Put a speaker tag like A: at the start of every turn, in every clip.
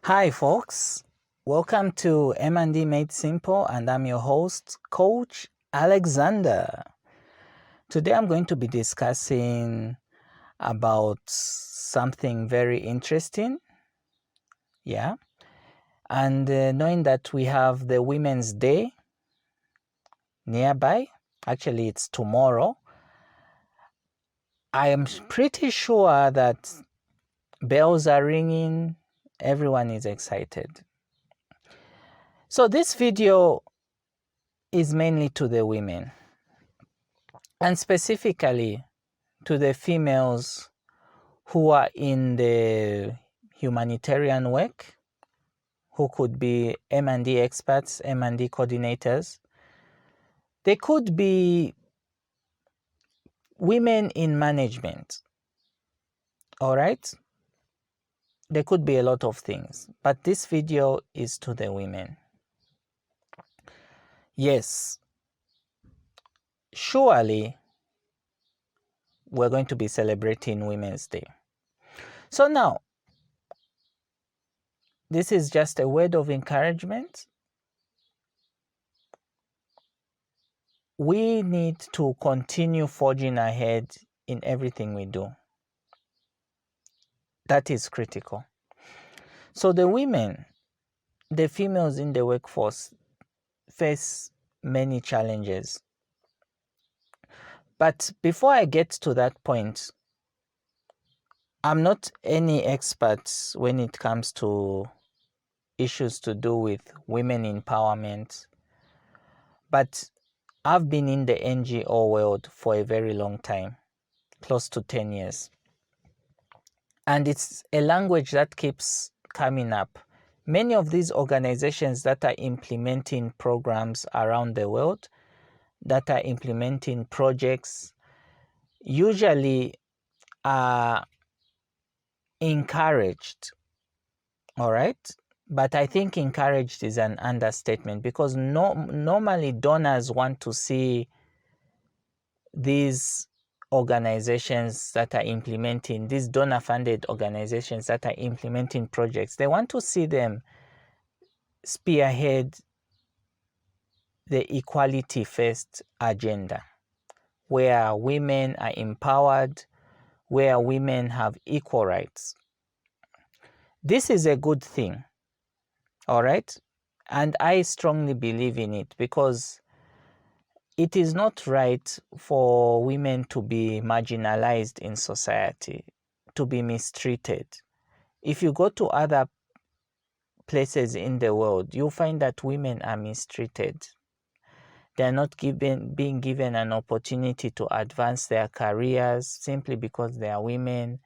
A: Hi folks, welcome to M&E Made Simple, and I'm your host, Coach Alexander. Today I'm going to be discussing about something very interesting, and knowing that we have the Women's Day nearby. Actually, it's tomorrow. I am pretty sure that bells are ringing, everyone is excited. So this video is mainly to the women, and specifically to the females who are in the humanitarian work, who could be M&E experts, M&E coordinators. They could be women in management, all right? There could be a lot of things, but this video is to the women. Yes, surely we're going to be celebrating Women's Day. So now, this is just a word of encouragement. We need to continue forging ahead in everything we do. That is critical. So the women, the females in the workforce face many challenges. But before I get to that point, I'm not any expert when it comes to issues to do with women empowerment, but I've been in the NGO world for a very long time, close to 10 years. And it's a language that keeps coming up. Many of these organizations that are implementing programs around the world, that are implementing projects, usually are encouraged, all right? But I think encouraged is an understatement, because normally donors want to see these organizations that are implementing, these donor-funded organizations that are implementing projects, they want to see them spearhead the equality first agenda, where women are empowered, where women have equal rights. This is a good thing, all right? And I strongly believe in it, because it is not right for women to be marginalized in society, to be mistreated. If you go to other places in the world, you'll find that women are mistreated. They are not being given an opportunity to advance their careers simply because they are women.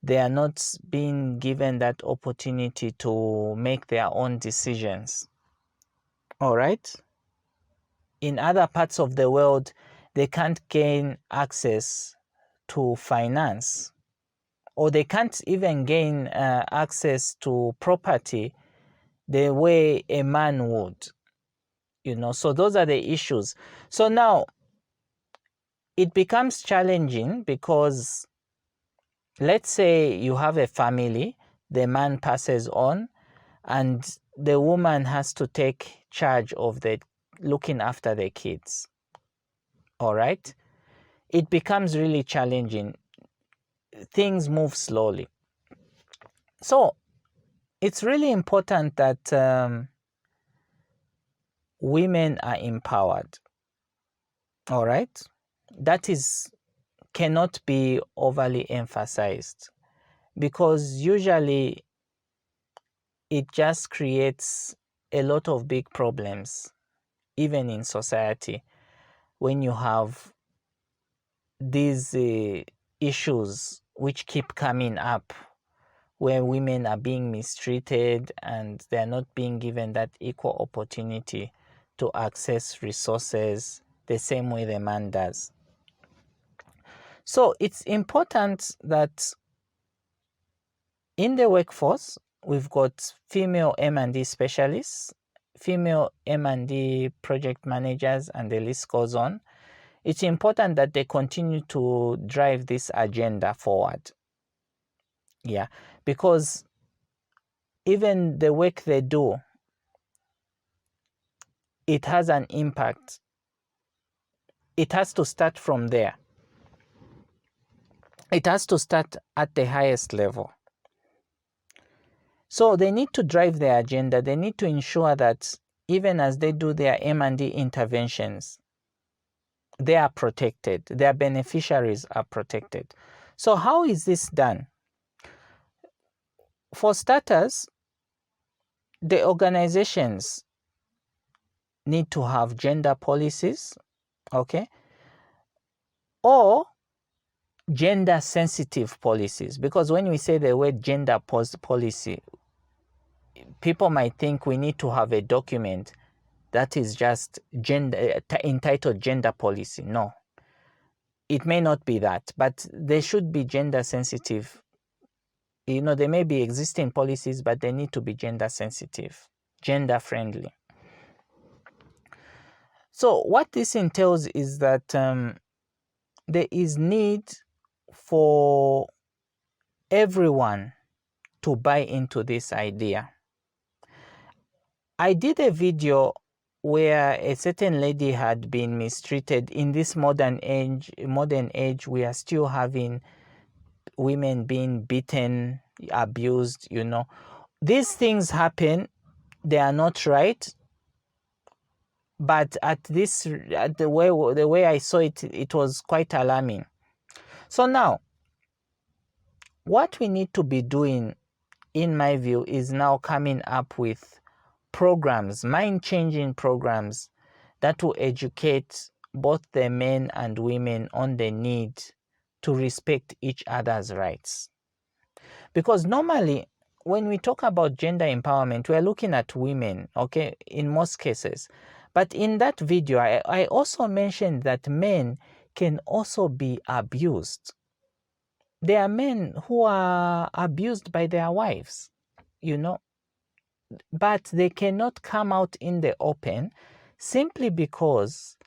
A: They are not being given that opportunity to make their own decisions. All right? In other parts of the world, they can't gain access to finance, or they can't even gain access to property the way a man would, so those are the issues. So now it becomes challenging, because let's say you have a family, the man passes on, and the woman has to take charge of looking after the kids. All right? It becomes really challenging. Things move slowly. So it's really important that women are empowered. All right? That cannot be overly emphasized, because usually it just creates a lot of big problems, even in society, when you have these issues which keep coming up, where women are being mistreated and they're not being given that equal opportunity to access resources the same way the man does. So it's important that in the workforce, we've got female M&E specialists, female M&E project managers, and the list goes on. It's important that they continue to drive this agenda forward. Yeah, because even the work they do, it has an impact. It has to start from there. It has to start at the highest level. So they need to drive their agenda. They need to ensure that even as they do their M&E interventions, they are protected. Their beneficiaries are protected. So how is this done? For starters, the organizations need to have gender policies, okay, or gender sensitive policies, because when we say the word gender policy, people might think we need to have a document that is just gender entitled gender policy. No, it may not be that, but they should be gender sensitive. You know, there may be existing policies, but they need to be gender sensitive, gender friendly. So what this entails is that there is need for everyone to buy into this idea. I did a video where a certain lady had been mistreated. In this modern age, we are still having women being beaten, abused, you know. These things happen, they are not right. But at the way I saw it, it was quite alarming. So now, what we need to be doing, in my view, is now coming up with programs, mind-changing programs that will educate both the men and women on the need to respect each other's rights. Because normally, when we talk about gender empowerment, we are looking at women, okay, in most cases. But in that video, I also mentioned that men can also be abused. There are men who are abused by their wives, you know, but they cannot come out in the open simply because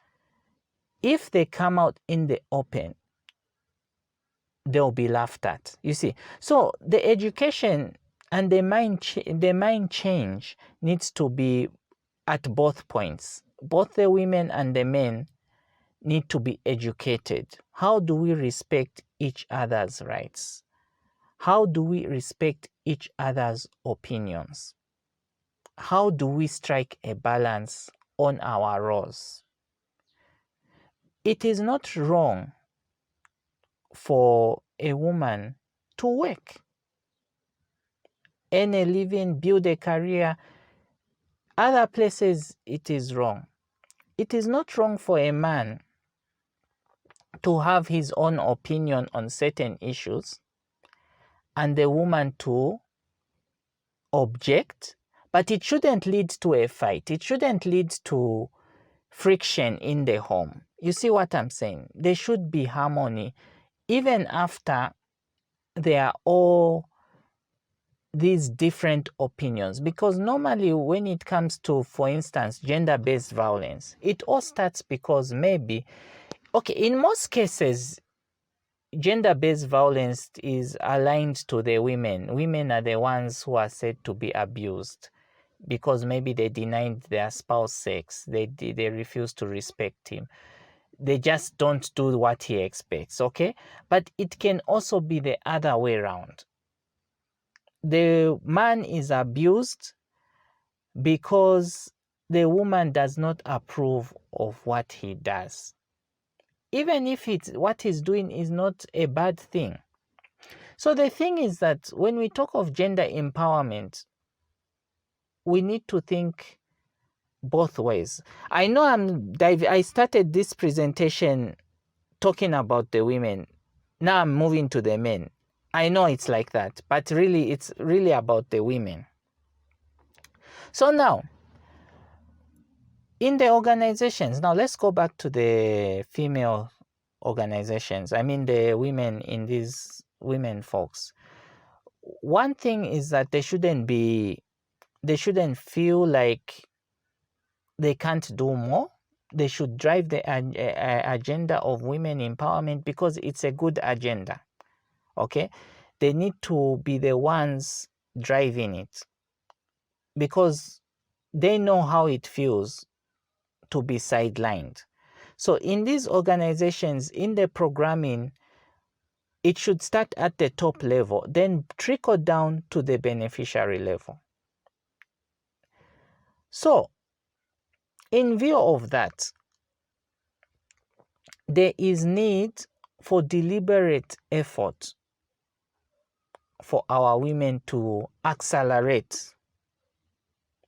A: if they come out in the open, they'll be laughed at, you see. So the education and the mind change needs to be at both points. Both the women and the men need to be educated. How do we respect each other's rights? How do we respect each other's opinions? How do we strike a balance on our roles? It is not wrong for a woman to work, earn a living, build a career. Other places, it is wrong. It is not wrong for a man to have his own opinion on certain issues and the woman to object, but it shouldn't lead to a fight. It shouldn't lead to friction in the home. You see what I'm saying? There should be harmony even after there are all these different opinions, because normally when it comes to, for instance, gender-based violence, it all starts because maybe, okay, in most cases, gender-based violence is aligned to the women. Women are the ones who are said to be abused because maybe they denied their spouse sex. They refuse to respect him. They just don't do what he expects, okay? But it can also be the other way around. The man is abused because the woman does not approve of what he does, even if what he's doing is not a bad thing. So the thing is that when we talk of gender empowerment, we need to think both ways. I know I started this presentation talking about the women. Now I'm moving to the men. I know it's like that, but really it's really about the women. So now, in the organizations, now let's go back to the female organizations. I mean the women in these women folks. One thing is that they shouldn't feel like they can't do more. They should drive the agenda of women empowerment because it's a good agenda, okay? They need to be the ones driving it. because they know how it feels to be sidelined. So in these organizations, in the programming, it should start at the top level, then trickle down to the beneficiary level. So in view of that, there is need for deliberate effort for our women to accelerate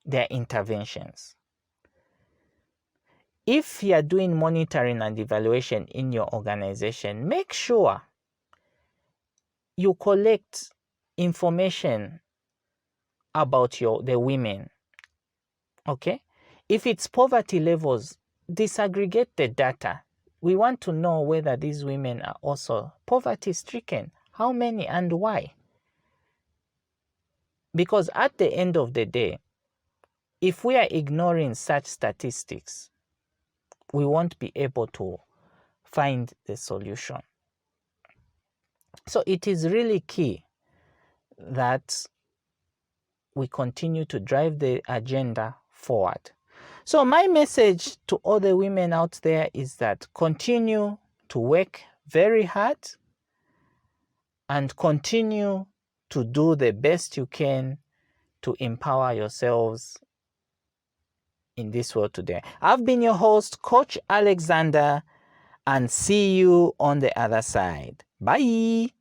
A: their interventions. If you are doing monitoring and evaluation in your organization, make sure you collect information about the women. Okay? If it's poverty levels, disaggregate the data. We want to know whether these women are also poverty stricken. How many and why? Because at the end of the day, if we are ignoring such statistics, we won't be able to find the solution. So it is really key that we continue to drive the agenda forward. So my message to all the women out there is that continue to work very hard and continue to do the best you can to empower yourselves in this world today. I've been your host, Coach Alexander, and see you on the other side. Bye.